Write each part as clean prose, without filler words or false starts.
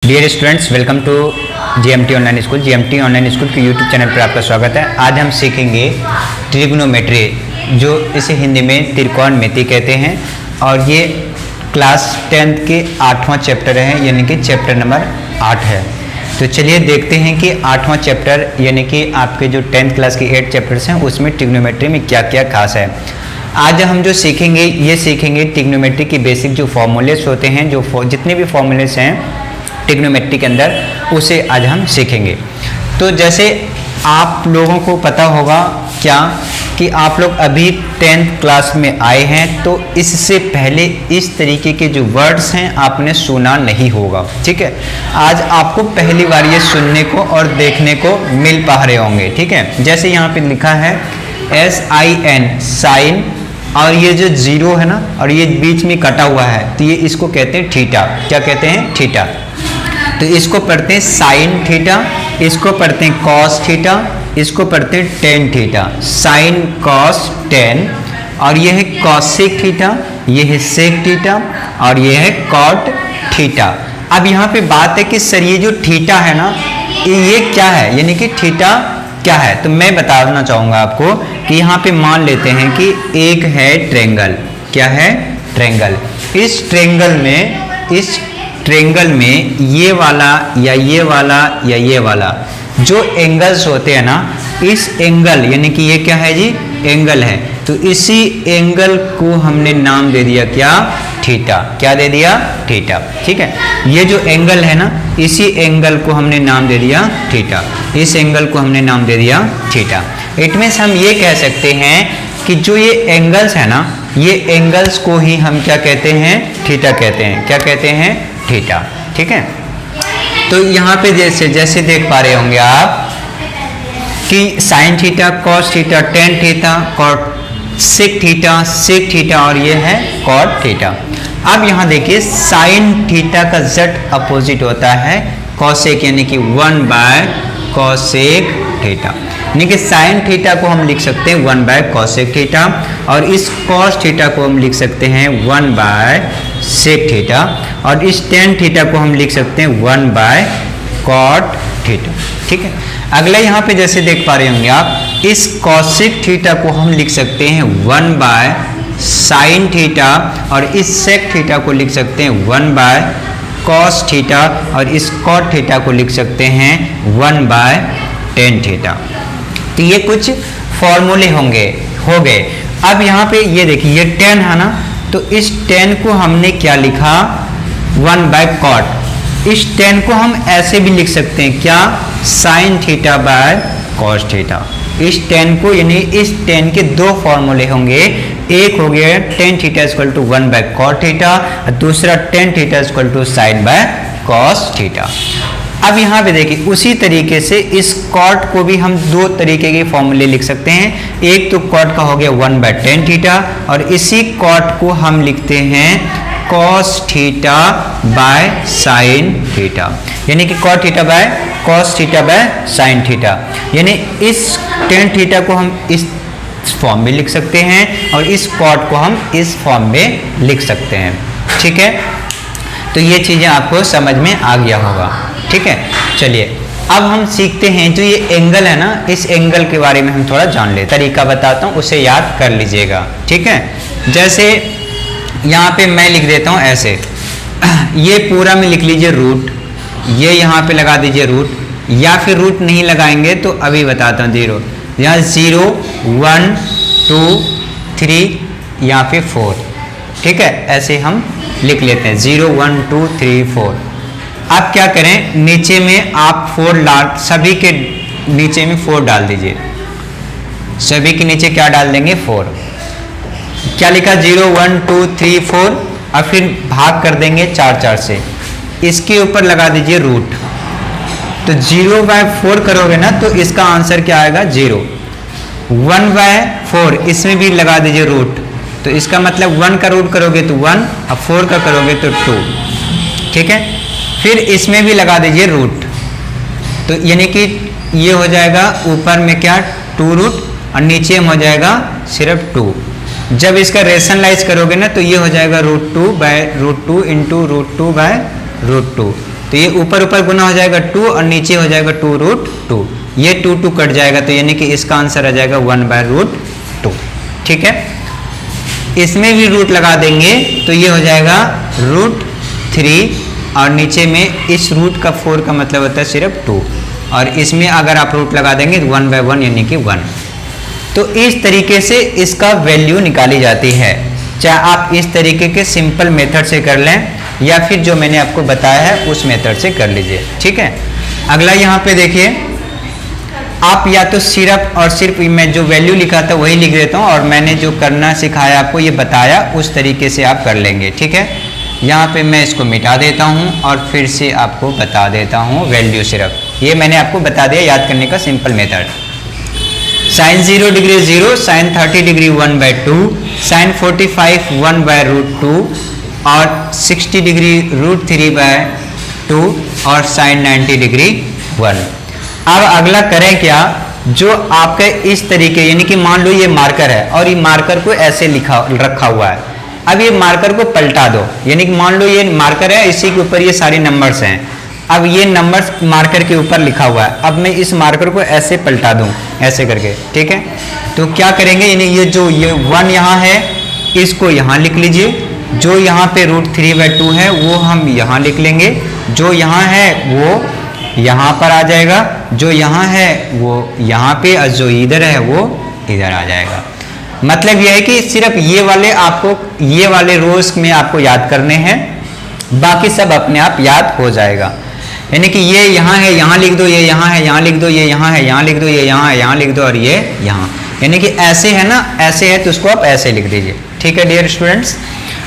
Dear students, welcome to GMT online school. GMT online school के YouTube channel पर आपका स्वागत है। आज हम सीखेंगे ट्रिग्नोमेट्री, जो इसे हिंदी में त्रिकोणमिति कहते हैं, और ये क्लास 10th के 8वां चैप्टर है, यानी कि चैप्टर नंबर 8 है। तो चलिए देखते हैं कि 8वां चैप्टर यानी कि आपके जो 10th क्लास के 8 चैप्टर्स हैं उसमें ट्रिग्नोमेट्री में क्या क्या खास है। आज हम जो सीखेंगे ये सीखेंगे ट्रिग्नोमेट्री की बेसिक जो फॉर्मूलेस होते हैं, जो जितने भी फॉर्मूलेस हैं ट्रिग्नोमेट्री के अंदर, उसे आज हम सीखेंगे। तो जैसे आप लोगों को पता होगा क्या कि आप लोग अभी 10th क्लास में आए हैं, तो इससे पहले इस तरीके के जो वर्ड्स हैं आपने सुना नहीं होगा। ठीक है, आज आपको पहली बार ये सुनने को और देखने को मिल पा रहे होंगे। ठीक है, जैसे यहाँ पे लिखा है SIN साइन, और ये जो जीरो है ना, और ये बीच में कटा हुआ है, तो ये इसको कहते हैं थीटा। क्या कहते हैं? थीटा। तो इसको पढ़ते हैं साइन थीटा, इसको पढ़ते हैं कॉस थीटा, इसको पढ़ते हैं tan theta. Sine cos tan, और ये है कॉसेक थीटा, ये है सेक थीटा, और ये है कॉट थीटा। अब यहाँ पे बात है कि सर ये जो थीटा है ना, ये क्या है, यानी कि थीटा क्या है। तो मैं बताना चाहूँगा आपको कि यहाँ पे मान लेते हैं कि एक है ट्रेंगल। क्या है? ट्रेंगल। इस ट्रेंगल में ये वाला या ये वाला या ये वाला जो एंगल्स होते हैं ना, इस एंगल यानी कि ये क्या है जी? एंगल है। तो इसी एंगल को हमने नाम दे दिया क्या? थीटा। क्या दे दिया? थीटा। ठीक है, ये जो एंगल है ना, इसी एंगल को हमने नाम दे दिया थीटा। इस एंगल को हमने नाम दे दिया थीटा। इट मीन्स हम ये कह सकते हैं कि जो ये एंगल्स है ना, ये एंगल्स को ही हम क्या कहते हैं? थीटा कहते हैं। क्या कहते हैं? थीटा। ठीक है, तो यहाँ पे जैसे देख पा रहे होंगे आप कि sine theta, cos theta, tan theta, cot sec theta, और ये है कॉट थीटा। अब यहाँ देखिए, साइन थीटा का जट अपोजिट होता है कॉसेक, यानी कि 1 बाय कॉसेक थीटा। यानी कि साइन थीटा को हम लिख सकते हैं 1 बाय कॉसेक थीटा, और इस कॉस थीटा को हम लिख सकते हैं 1 बाय सेक थीटा, और इस टेन थीटा को हम लिख सकते हैं 1 बाय कॉट थीटा। ठीक है, अगला यहाँ पे जैसे देख पा रहे होंगे आप, इस कॉसेक थीटा को हम लिख सकते हैं 1 बाय साइन थीटा, और इस सेक थीटा को लिख सकते हैं 1 बाय कॉस थीटा, और इस कॉट थीटा को लिख सकते हैं 1 बाय टेन थीटा। तो ये कुछ फॉर्मूले हो गए। अब यहाँ पे ये देखिए, ये 10 है ना, तो इस 10 को हमने क्या लिखा? 1 बाय कॉट। इस 10 को हम ऐसे भी लिख सकते हैं क्या? Sine theta by cos theta. इस 10 को, यानी इस 10 के दो फॉर्मूले होंगे। एक हो गया tan theta equal to 1 by cot theta, और दूसरा tan theta equal to sine by cos theta. अब यहाँ पे देखिए, उसी तरीके से इस कॉट को भी हम दो तरीके के फॉर्मूले लिख सकते हैं। एक तो कॉट का हो गया 1 बाय टेन थीटा, और इसी कॉट को हम लिखते हैं cos theta by sine theta, यानी कि cot theta by cos theta by sine theta. यानी इस टेन थीटा को हम इस फॉर्म में लिख सकते हैं, और इस कॉट को हम इस फॉर्म में लिख सकते हैं। ठीक है, तो ये चीज़ें आपको समझ में आ गया होगा। ठीक है, चलिए अब हम सीखते हैं जो ये एंगल है ना, इस एंगल के बारे में हम थोड़ा जान लेते हैं। तरीका बताता हूँ, उसे याद कर लीजिएगा। ठीक है, जैसे यहाँ पे मैं लिख देता हूँ ऐसे, ये पूरा में लिख लीजिए रूट, ये यहाँ पे लगा दीजिए रूट, या फिर रूट नहीं लगाएंगे तो अभी बताता हूँ 0, यहाँ 0 1 2 3 या फिर 4। ठीक है, ऐसे हम लिख लेते हैं 0 1 2 3 4। आप क्या करें, नीचे में आप 4 डाल, सभी के नीचे में 4 डाल दीजिए। सभी के नीचे क्या डाल देंगे? 4। क्या लिखा? 0 1 2 3 4, और फिर भाग कर देंगे 4 से। इसके ऊपर लगा दीजिए रूट। तो 0 बाय 4 करोगे ना, तो इसका आंसर क्या आएगा? 0। 1 बाय 4, इसमें भी लगा दीजिए रूट। तो इसका मतलब 1 का रूट करोगे तो 1, और 4 का करोगे तो 2। ठीक है, फिर इसमें भी लगा दीजिए रूट। तो यानी कि ये हो जाएगा ऊपर में क्या? 2 रूट, और नीचे में हो जाएगा सिर्फ 2। जब इसका रेशनलाइज करोगे ना, तो ये हो जाएगा √2 बाय √2 इंटू √2 बाय √2। तो ये ऊपर ऊपर गुना हो जाएगा 2 और नीचे हो जाएगा 2√2, ये 2 कट जाएगा, तो यानी कि इसका आंसर आ जाएगा 1/√2। ठीक है, इसमें भी रूट लगा देंगे तो ये हो जाएगा √3 और नीचे में इस रूट का 4 का मतलब होता है सिर्फ 2, और इसमें अगर आप रूट लगा देंगे तो 1/1 यानी कि 1। तो इस तरीके से इसका वैल्यू निकाली जाती है, चाहे आप इस तरीके के सिंपल मेथड से कर लें या फिर जो मैंने आपको बताया है उस मेथड से कर लीजिए। ठीक है, अगला यहाँ पे देखिए, आप या तो सिर्फ और सिर्फ मैं जो वैल्यू लिखा था वही लिख देता हूँ, और मैंने जो करना सिखाया आपको ये बताया उस तरीके से आप कर लेंगे। ठीक है, यहाँ पे मैं इसको मिटा देता हूँ और फिर से आपको बता देता हूँ वैल्यू सिर्फ, ये मैंने आपको बता दिया याद करने का simple method. sin 0 degree 0, sin 30 degree 1/2, sin 45 1/√2 और 60 डिग्री √3/2 और sin 90 डिग्री 1। अब अगला करें क्या, जो आपके इस तरीके यानी कि मान लो ये मार्कर है और ये मार्कर को ऐसे रखा हुआ है, अब ये मार्कर को पलटा दो, यानी कि मान लो ये मार्कर है, इसी के ऊपर ये सारे नंबर्स हैं, अब ये नंबर्स मार्कर के ऊपर लिखा हुआ है, अब मैं इस मार्कर को ऐसे पलटा दूं ऐसे करके। ठीक है, तो क्या करेंगे, यानी ये जो ये 1 यहाँ है इसको यहाँ लिख लीजिए, जो यहाँ पे √3/2 है वो हम यहाँ लिख लेंगे, जो यहाँ है वो यहाँ पर आ जाएगा, जो यहाँ है वो यहाँ पे, और जो इधर है वो इधर आ जाएगा। मतलब यह है कि सिर्फ ये वाले आपको ये वाले रोज में आपको याद करने हैं, बाकी सब अपने आप याद हो जाएगा। यानी कि ये यहाँ है यहाँ लिख दो, ये यहाँ है यहाँ लिख दो, ये यहाँ है यहाँ लिख दो, ये यहाँ है यहाँ लिख दो, और ये यहाँ, यानी कि ऐसे है ना, ऐसे है तो उसको आप ऐसे लिख दीजिए। ठीक है डियर स्टूडेंट्स,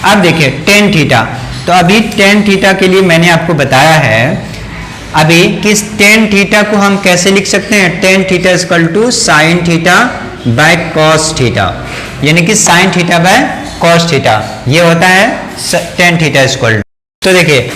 अब देखिए tan थीटा, तो अभी tan थीटा के लिए मैंने आपको बताया है अभी कि tan थीटा को हम कैसे लिख सकते हैं, tan theta equal to sin theta by cos theta, यानी कि sin theta by cos theta, ये होता है tan थीटा इक्वल। तो देखिए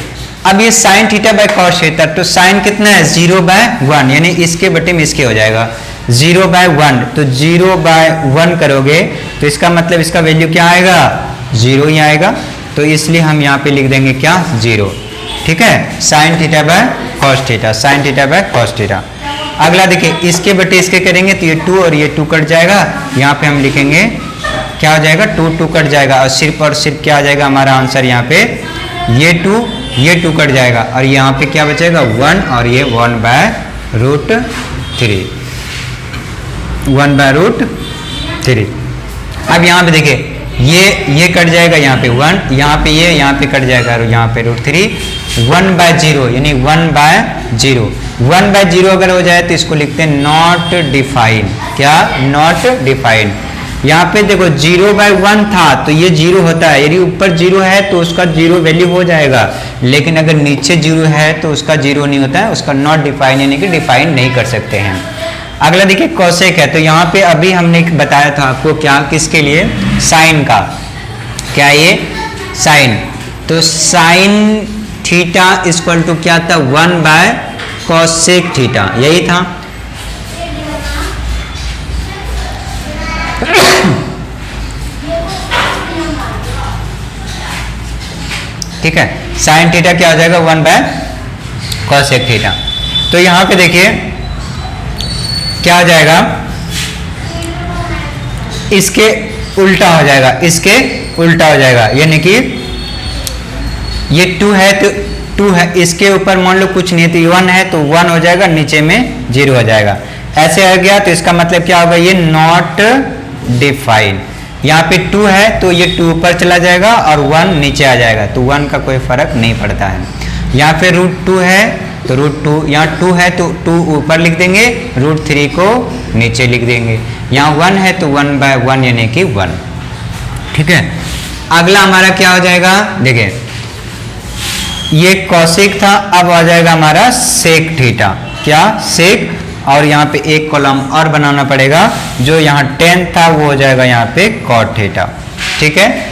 अब ये sin theta by cos theta, तो sin कितना है 0/1, यानी इसके बटे में इसके हो जाएगा 0/1, तो 0/1 करोगे तो इसका मतलब इसका वैल्यू क्या आएगा 0 ही आएगा, तो इसलिए हम यहाँ पे लिख देंगे क्या 0। ठीक है, sin theta by cos theta, sin theta by cos theta. अगला देखिए इसके बटे इसके करेंगे तो ये 2 और ये 2 कट जाएगा, यहाँ पे हम लिखेंगे क्या हो जाएगा 2 कट जाएगा, और सिर्फ क्या आ जाएगा हमारा आंसर यहाँ पे ये 2 कट जाएगा, और यहाँ पे क्या बचेगा 1 और ये 1/√3, 1/√3। अब यहाँ पे देखिए ये कट जाएगा, यहाँ पे 1, यहाँ पे ये यहाँ पे कट जाएगा, और यहाँ पे √3, 1/0 यानी 1/0, 1/0 अगर हो जाए तो इसको लिखते हैं नॉट डिफाइन। क्या नॉट डिफाइन, यहाँ पे देखो 0/1 था तो ये 0 होता है, यदि ऊपर 0 है तो उसका 0 वैल्यू हो जाएगा, लेकिन अगर नीचे 0 है तो उसका 0 नहीं होता है, उसका नॉट डिफाइन यानी कि डिफाइन नहीं कर सकते हैं। अगला देखिए कोसेक है, तो यहाँ पे अभी हमने बताया था आपको क्या, किसके लिए, साइन का, क्या ये साइन, तो साइन थीटा इक्वल टू क्या था 1/कोसेक थीटा, यही था। ठीक है, साइन थीटा क्या हो जाएगा 1/कोसेक थीटा। तो यहां पे देखिए क्या हो जाएगा, इसके उल्टा हो जाएगा, इसके उल्टा हो जाएगा, यानी कि ये 2 है तो 2 है, इसके ऊपर मान लो कुछ नहीं है तो 1 है तो 1 हो जाएगा, नीचे में 0 हो जाएगा, ऐसे आ गया, तो इसका मतलब क्या होगा ये नॉट डिफाइन। यहाँ पे 2 है तो ये 2 ऊपर चला जाएगा और 1 नीचे आ जाएगा, तो 1 का कोई फर्क नहीं पड़ता है। यहाँ पे √2 है तो √2, यहाँ 2 है तो 2 ऊपर लिख देंगे, √3 को नीचे लिख देंगे, यहाँ 1 है तो 1/1 यानी कि 1। ठीक है, अगला हमारा क्या हो जाएगा, देखिए ये कॉसेक था, अब आ जाएगा हमारा सेक थीटा, क्या सेक, और यहाँ पे एक कॉलम और बनाना पड़ेगा, जो यहाँ tan था वो हो जाएगा यहाँ पे cot थीटा। ठीक है,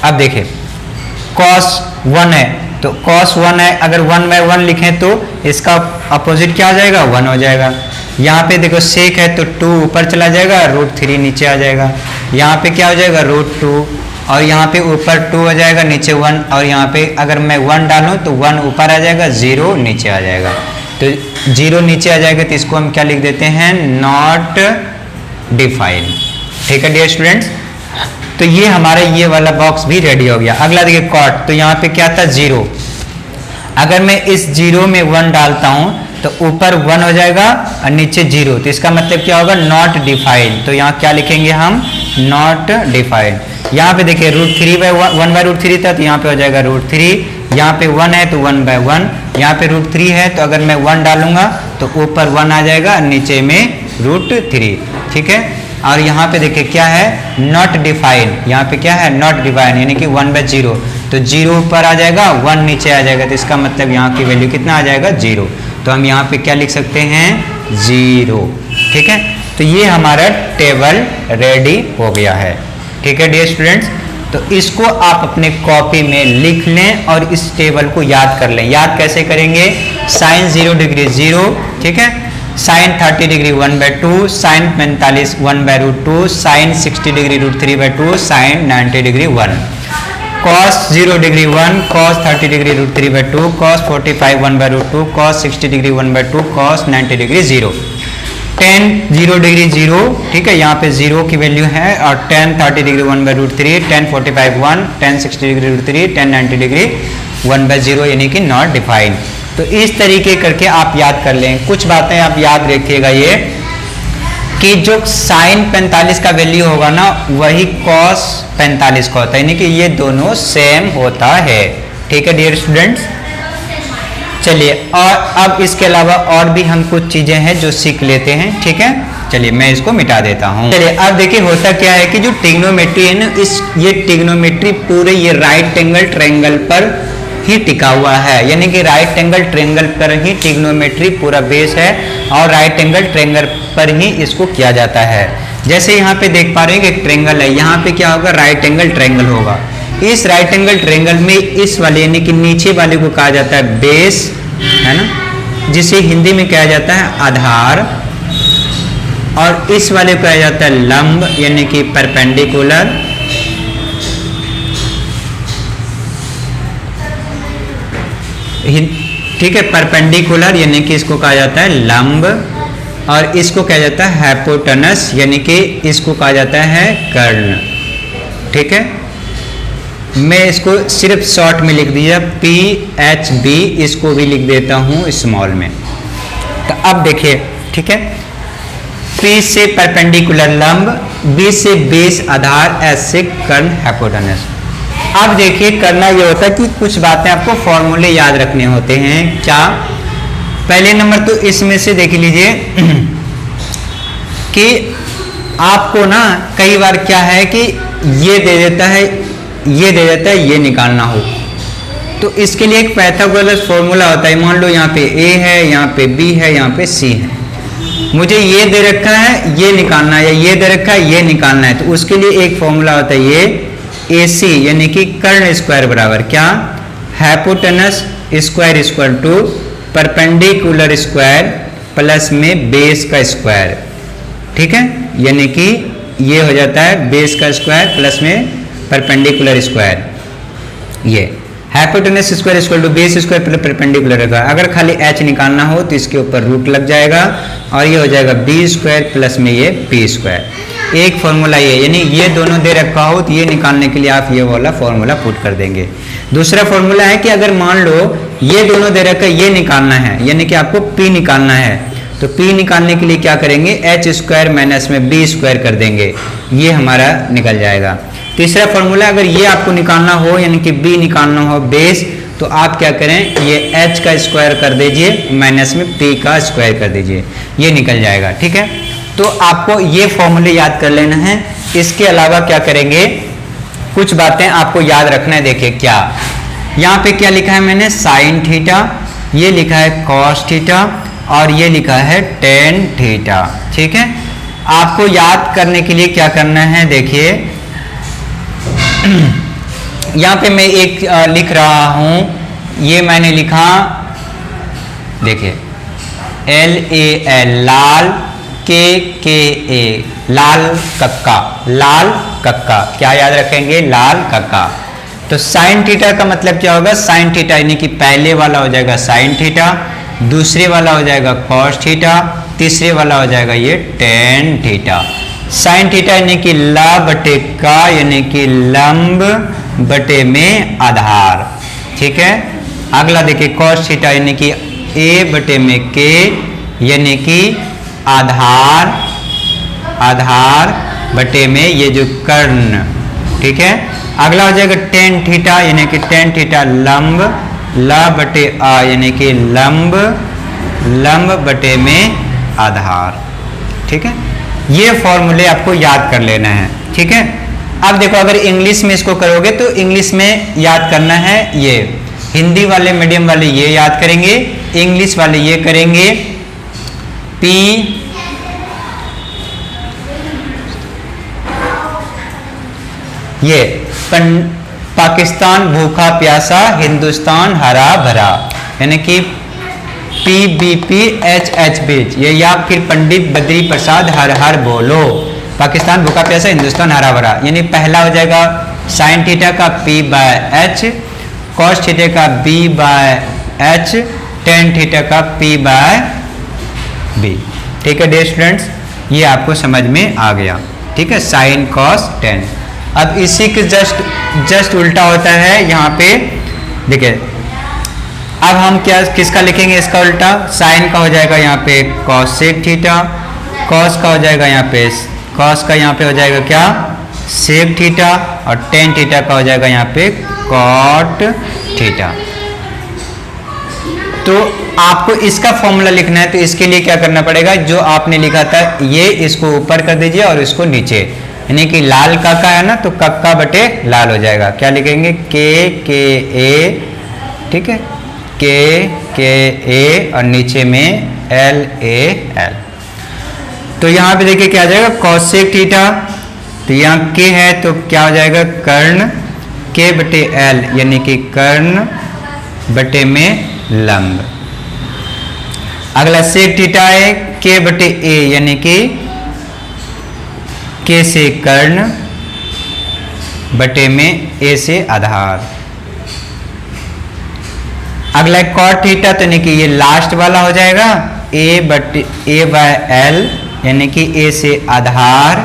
अब देखिए cos 1 है तो cos 1 है, अगर 1/1 लिखें तो इसका अपोजिट क्या हो जाएगा 1 हो जाएगा। यहाँ पे देखो सेक है तो 2 ऊपर चला जाएगा, √3 नीचे आ जाएगा, यहाँ पे क्या हो जाएगा √2, और यहाँ पे ऊपर 2 आ जाएगा, नीचे 1, और यहाँ पे अगर मैं 1 डालूँ तो 1 ऊपर आ जाएगा, 0 नीचे आ जाएगा। तो 0 नीचे आ जाएगा तो इसको हम क्या लिख देते हैं, नॉट डिफाइन। ठीक है डियर स्टूडेंट्स, तो ये हमारा ये वाला बॉक्स भी रेडी हो गया। अगला देखिए कॉट, तो यहाँ पे क्या था 0, अगर मैं इस 0 में 1 डालता हूँ तो ऊपर 1 हो जाएगा और नीचे 0, तो इसका मतलब क्या होगा, नॉट डिफाइंड। तो यहाँ क्या लिखेंगे हम, नॉट डिफाइंड। यहाँ पे देखिए √3/1/√3 था, तो यहाँ पे हो जाएगा √3, यहाँ पे 1 है तो 1/1, यहाँ पे √3 है तो अगर मैं 1 डालूंगा तो ऊपर 1 आ जाएगा और नीचे में √3। ठीक है, और यहाँ पे देखिए क्या है, नॉट डिफाइन, यहाँ पे क्या है, नॉट डिफाइन, यानी कि 1/0, तो 0 ऊपर आ जाएगा, 1 नीचे आ जाएगा, तो इसका मतलब यहाँ की वैल्यू कितना आ जाएगा, 0। तो हम यहाँ पे क्या लिख सकते हैं, 0। ठीक है, तो ये हमारा टेबल रेडी हो गया है। ठीक है डियर स्टूडेंट्स, तो इसको आप अपने कॉपी में लिख लें और इस टेबल को याद कर लें। याद कैसे करेंगे, साइन 0 डिग्री 0, ठीक है, sine 30 degree 1/2, sine 45 1/√2, sine 60 degree √3/2, sine 90 degree 1, cos 0 degree 1, cos 30 degree √3/2, cos 45 1/√2, cos 60 degree 1/2, cos 90 degree 0, tan 0 degree 0, ठीक है, यहाँ पे 0 की वैल्यू है, और tan 30 degree 1/√3, tan 45 1, tan 60 degree √3, tan 90 degree 1/0, यानी कि नॉट डिफाइंड। तो इस तरीके करके आप याद कर लें। कुछ बातें आप याद रखिएगा, ये कि जो साइन 45 का वैल्यू होगा ना, वही कॉस 45 का होता है, यानी कि ये दोनों सेम होता है। ठीक है डियर स्टूडेंट्स, चलिए, और अब इसके अलावा और भी हम कुछ चीजें हैं जो सीख लेते हैं। ठीक है, चलिए मैं इसको मिटा देता हूँ। चलिए अब देखिए होता क्या है कि जो ट्रिग्नोमेट्री है ना, ये ट्रिग्नोमेट्री पूरे ये राइट एंगल ट्रायंगल पर ही टिका हुआ है, यानी कि राइट एंगल ट्रायंगल पर ही ट्रिग्नोमेट्री पूरा बेस है, और राइट एंगल ट्रायंगल पर ही इसको किया जाता है। जैसे यहाँ पे देख पा रहे हैं कि एक ट्रायंगल है, यहाँ पे क्या होगा, राइट एंगल ट्रायंगल होगा। इस राइट एंगल ट्रायंगल में इस वाले यानी कि नीचे वाले को कहा जाता है बेस, है ना, जिसे हिंदी में कहा जाता है आधार, और इस वाले को कहा जाता है लंब, यानी कि परपेंडिकुलर, ठीक है, परपेंडिकुलर यानी कि इसको कहा जाता है लंब, और इसको कहा जाता है हाइपोटेनस, यानी कि इसको कहा जाता है कर्ण। ठीक है, मैं इसको सिर्फ शॉर्ट में लिख दिया PHB, इसको भी लिख देता हूं स्मॉल में। तो अब देखिए, ठीक है, P से परपेंडिकुलर लंब, B से बेस आधार, S से कर्ण हाइपोटेनस। अब देखिए करना ये होता है कि कुछ बातें आपको फॉर्मूले याद रखने होते हैं। क्या, पहले नंबर तो इसमें से देख लीजिए कि आपको ना कई बार क्या है कि ये दे देता है, ये दे देता है, ये निकालना हो, तो इसके लिए एक पाइथागोरस फॉर्मूला होता है। मान लो यहाँ पे A है, यहाँ पे B है, यहाँ पे C है, मुझे ये दे रखा है, ये निकालना है, या ये दे रखा है, ये निकालना है, तो उसके लिए एक फॉर्मूला होता है ये AC, यानी कि कर्ण स्क्वायर बराबर क्या, hypotenuse square equal to perpendicular square plus में बेस का स्क्वायर। ठीक है, यानी कि ये हो जाता है बेस का स्क्वायर प्लस में परपेंडिकुलर स्क्वायर, ये hypotenuse square equal to base square plus perpendicular होगा। अगर खाली h निकालना हो तो इसके ऊपर रूट लग जाएगा, और ये हो जाएगा b स्क्वायर प्लस में ये p स्क्वायर। एक फॉर्मूला ये, यानी ये दोनों दे रखा हो तो ये निकालने के लिए आप ये वाला फॉर्मूला पुट कर देंगे। दूसरा फॉर्मूला है कि अगर मान लो ये दोनों दे रखा है, ये निकालना है, यानी कि आपको p निकालना है, तो p निकालने के लिए क्या करेंगे, h स्क्वायर माइनस में b स्क्वायर कर देंगे, ये हमारा निकल जाएगा। तीसरा फॉर्मूला, अगर ये आपको निकालना हो यानी कि b निकालना हो बेस, तो आप क्या करें, ये h का स्क्वायर कर दीजिए माइनस में p का स्क्वायर कर दीजिए, ये निकल जाएगा। ठीक है, तो आपको ये फॉर्मूले याद कर लेना है। इसके अलावा क्या करेंगे, कुछ बातें आपको याद रखना है। देखिए क्या, यहाँ पे क्या लिखा है मैंने, साइन थीटा, ये लिखा है कॉस थीटा, और ये लिखा है टेन थीटा। ठीक है, आपको याद करने के लिए क्या करना है, देखिए यहाँ पे मैं एक लिख रहा हूं, ये मैंने लिखा, देखिए LAL लाल, ए, लाल कक्का, लाल कक्का, क्या याद रखेंगे, लाल कक्का। तो साइन थीटा का मतलब क्या होगा, साइन थीटा यानी कि पहले वाला हो जाएगा साइन थीटा, दूसरे वाला हो जाएगा कॉस थीटा, तीसरे वाला हो जाएगा ये टेन थीटा। साइन थीटा यानी कि ला बटे का यानी कि लंब बटे में आधार, ठीक है। अगला देखिए कॉस थीटा यानी कि ए बटे में के यानी कि आधार, आधार बटे में ये जो कर्ण, ठीक है। अगला हो जाएगा टेन थीटा यानी कि टेन थीटा लंब, ला बटे आ यानी कि लंब, लंब बटे में आधार, ठीक है। ये फॉर्मूले आपको याद कर लेना है, ठीक है। अब देखो अगर इंग्लिश में इसको करोगे तो इंग्लिश में याद करना है, ये हिंदी वाले मीडियम वाले ये याद करेंगे, इंग्लिश वाले ये करेंगे P ये पाकिस्तान भूखा प्यासा, हिंदुस्तान हरा भरा, यानी कि PBPHH ये, या फिर पंडित बद्री प्रसाद हर हर बोलो, पाकिस्तान भूखा प्यासा, हिंदुस्तान हरा भरा। यानी पहला हो जाएगा साइन थीटा का P/H, कॉस थीटा का B/H, टेन थीटा का P/B, ठीक है डियर स्टूडेंट्स, ये आपको समझ में आ गया, ठीक है, साइन कॉस टेन। अब इसी के जस्ट उल्टा होता है यहाँ पे, देखिए अब हम क्या किसका लिखेंगे, इसका उल्टा, साइन का हो जाएगा यहाँ पे कॉसेक थीटा, कॉस का हो जाएगा यहाँ पे, कॉस का यहाँ पे हो जाएगा क्या, सेक थीटा, और टेन थीटा का हो जाएगा यहाँ पे कॉट थीटा। तो आपको इसका फॉर्मूला लिखना है, तो इसके लिए क्या करना पड़ेगा, जो आपने लिखा था ये इसको ऊपर कर दीजिए और इसको नीचे, यानी कि लाल कक्का है ना, तो कक्का बटे लाल हो जाएगा, क्या लिखेंगे के ए, ठीक है, के ए और नीचे में एल ए एल। तो यहाँ पे देखिए क्या आ जाएगा कॉसेक थीटा, तो यहाँ के है तो क्या हो जाएगा कर्ण, के बटे एल यानी कि कर्ण बटे में लंब। अगला सेक थीटा है के बटे ए यानी कि के से कर्ण बटे में ए से आधार। अगला कॉट थीटा तो यानी कि ये लास्ट वाला हो जाएगा ए बटे ए बाय एल यानी कि ए से आधार,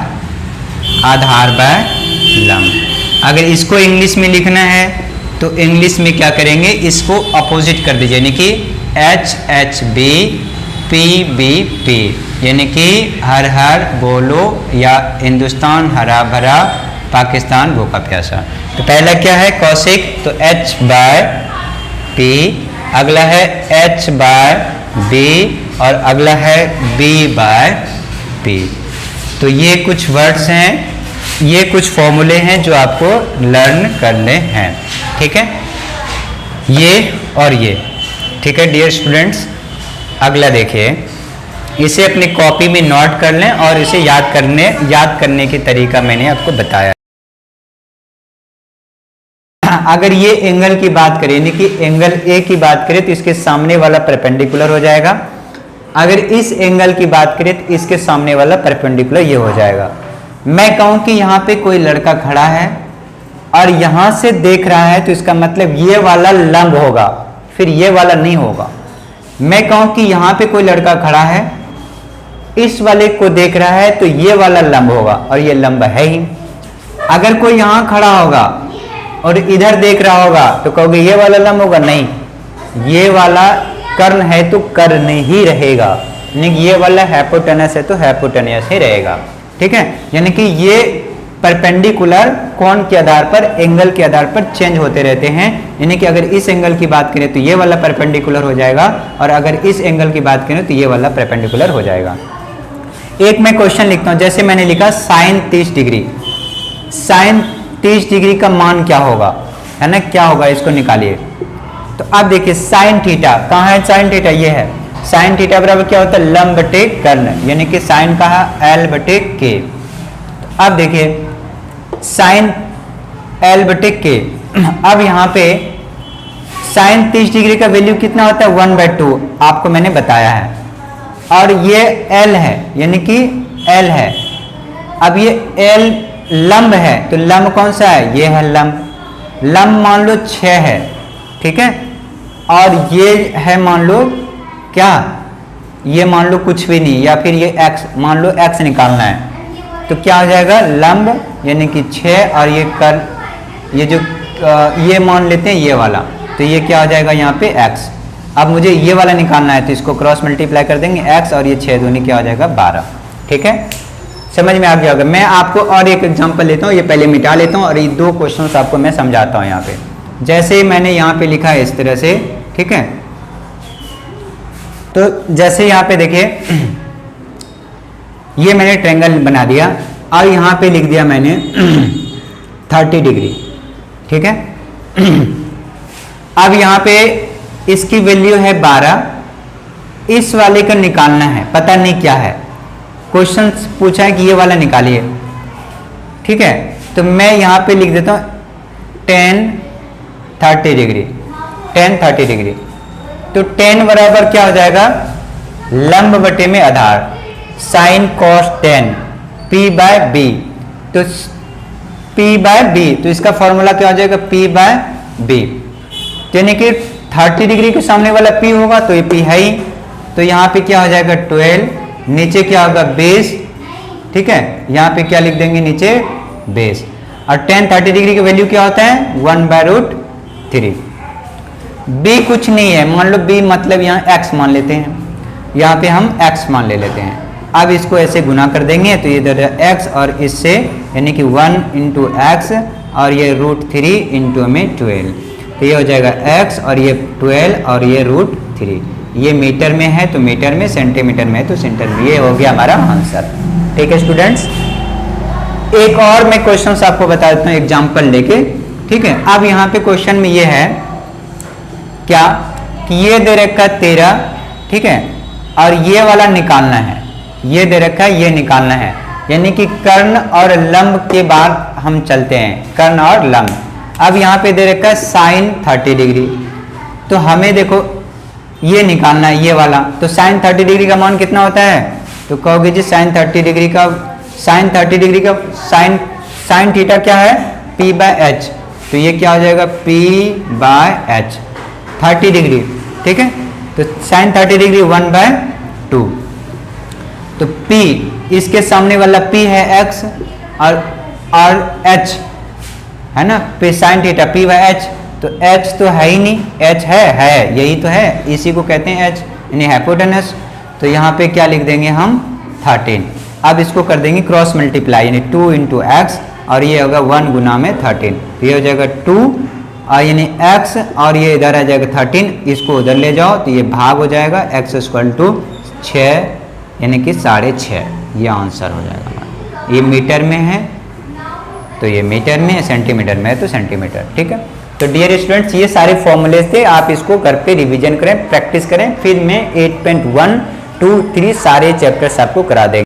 आधार बाय लंब। अगर इसको इंग्लिश में लिखना है तो इंग्लिश में क्या करेंगे, इसको अपोजिट कर दीजिए, यानी कि H H B P B P, यानी कि हर हर बोलो या हिंदुस्तान हरा भरा, पाकिस्तान भूखा प्यासा। तो पहला क्या है कौशिक, तो एच बाय पी, अगला है एच बाय बी और अगला है बी बाय पी। तो ये कुछ वर्ड्स हैं, ये कुछ फॉर्मूले हैं जो आपको लर्न करने हैं, ठीक है, ये और ये, ठीक है डियर स्टूडेंट्स। अगला देखिए, इसे अपनी कॉपी में नोट कर लें और इसे याद करने की तरीका मैंने आपको बताया। अगर ये एंगल की बात करें, यानी कि एंगल ए की बात करें तो इसके सामने वाला परपेंडिकुलर हो जाएगा। अगर इस एंगल की बात करें तो इसके सामने वाला परपेंडिकुलर ये हो जाएगा। मैं कहूं कि यहाँ पे कोई लड़का खड़ा है और यहां से देख रहा है तो इसका मतलब ये वाला लंब होगा, फिर ये वाला नहीं होगा। मैं कहूं कि यहाँ पे कोई लड़का खड़ा है, इस वाले को देख रहा है तो ये वाला लंब होगा और ये लंब है ही। अगर कोई यहाँ खड़ा होगा और इधर देख रहा होगा तो कहोगे ये वाला लंब होगा, नहीं, ये वाला कर्ण है तो कर्ण ही रहेगा, यानी ये वाला हाइपोटेनस है तो हाइपोटेनस ही रहेगा, ठीक है। यानी कि ये परपेंडिकुलर कोण के आधार पर, एंगल के आधार पर चेंज होते रहते हैं। यानी कि अगर इस एंगल की बात करें तो ये वाला परपेंडिकुलर हो जाएगा और अगर इस एंगल की बात करें तो ये वाला परपेंडिकुलर हो जाएगा। एक मैं क्वेश्चन लिखता हूं, जैसे मैंने लिखा साइन 30 डिग्री, साइन 30 डिग्री का मान क्या होगा, है ना, क्या होगा, इसको निकालिए। तो अब देखिए साइन थीटा कहाँ है, साइन थीटा ये है, साइन थीटा बराबर क्या होता है लंब बटे कर्ण, यानी कि साइन कहा एल बटे के। तो अब देखिए साइन एल बटे के, अब यहाँ पे साइन 30 डिग्री का वैल्यू कितना होता है 1/2, आपको मैंने बताया है। और ये L है, यानी कि L है। अब ये L लंब है, तो लंब कौन सा है, ये है लंब। लंब मान लो 6 है, ठीक है, और ये है मान लो क्या, ये मान लो कुछ भी नहीं, या फिर ये x, मान लो x निकालना है, तो क्या हो जाएगा, लंब यानी कि 6 और ये कर्ल, ये जो ये मान लेते हैं ये वाला, तो ये क्या हो जाएगा यहाँ पे x। अब मुझे ये वाला निकालना है, तो इसको क्रॉस मल्टीप्लाई कर देंगे, x और ये 6 दूनी क्या हो जाएगा 12। ठीक है, समझ में आ गया होगा। मैं आपको और एक एग्जांपल लेता हूँ, ये पहले मिटा लेता हूँ और ये 2 क्वेश्चंस आपको मैं समझाता हूँ यहाँ पे। जैसे मैंने यहाँ पे लिखा है इस तरह से, ठीक है, तो जैसे यहाँ पे देखिए ये मैंने ट्रायंगल बना दिया और यहाँ पे लिख दिया मैंने 30 डिग्री, ठीक है। अब यहाँ पे इसकी वैल्यू है 12, इस वाले का निकालना है, पता नहीं क्या है, क्वेश्चन पूछा है कि ये वाला निकालिए, ठीक है। तो मैं यहाँ पे लिख देता हूँ 10 30 डिग्री, 10 30 डिग्री, तो 10 बराबर क्या हो जाएगा, लंब बटे में आधार, sine cos 10 P by B, तो P बाय बी, तो इसका फॉर्मूला क्या हो जाएगा, P बाय बी, यानी कि 30 डिग्री के सामने वाला P होगा तो ये P है ही, तो यहाँ पे क्या हो जाएगा 12, नीचे क्या होगा बेस, ठीक है, यहाँ पे क्या लिख देंगे नीचे बेस, और 10 30 डिग्री की वैल्यू क्या होता है 1/√3। b कुछ नहीं है, मान लो b मतलब यहाँ x मान लेते हैं, यहाँ पे हम x मान ले लेते हैं। अब इसको ऐसे गुना कर देंगे तो ये इधर x और इससे यानी कि 1 × x और ये √3 × में 12, तो ये हो जाएगा x और ये 12 और ये √3, ये मीटर में है तो मीटर में, सेंटीमीटर में है तो सेंटीमीटर में, ये हो गया हमारा आंसर। ठीक है स्टूडेंट्स, एक और मैं क्वेश्चन आपको बता देता हूँ एग्जाम्पल लेके, ठीक है। अब यहाँ पे क्वेश्चन में ये है क्या कि ये दे रखा 13, ठीक है, और ये वाला निकालना है, ये दे रखा है ये निकालना है, यानी कि कर्ण और लंब के बाद हम चलते हैं, कर्ण और लंब। अब यहाँ पे दे रखा है साइन 30 डिग्री, तो हमें देखो ये निकालना है ये वाला, तो साइन 30 डिग्री का मान कितना होता है, तो कहोगे जी साइन 30 डिग्री का, साइन 30 डिग्री का साइन थीटा क्या है P/h, तो ये क्या हो जाएगा P/h 30 डिग्री, ठीक है, तो साइन 30 डिग्री 1/2, तो P इसके सामने वाला P है x और h है ना, पे साइन थीटा P/h, तो h तो है ही नहीं, h है यही तो है, इसी को कहते हैं h यानी हाइपोटेनस, तो यहाँ पे क्या लिख देंगे हम 13। अब इसको कर देंगे क्रॉस मल्टीप्लाई, यानी 2 × x और ये होगा 1 गुना में 13, तो ये हो जाएगा 2 और यानी x और ये इधर आ जाएगा 13, इसको उधर ले जाओ तो ये भाग हो जाएगा, x = 6 यानी कि 6.5, ये आंसर हो जाएगा हमारा। ये मीटर में है तो ये मीटर में, सेंटीमीटर में है तो सेंटीमीटर, ठीक है। तो डियर स्टूडेंट्स, ये सारे फॉर्मूले थे, आप इसको घर पे रिवीजन करें, प्रैक्टिस करें, फिर मैं 8.1 2 3 सारे चैप्टर्स आपको करा देंगे।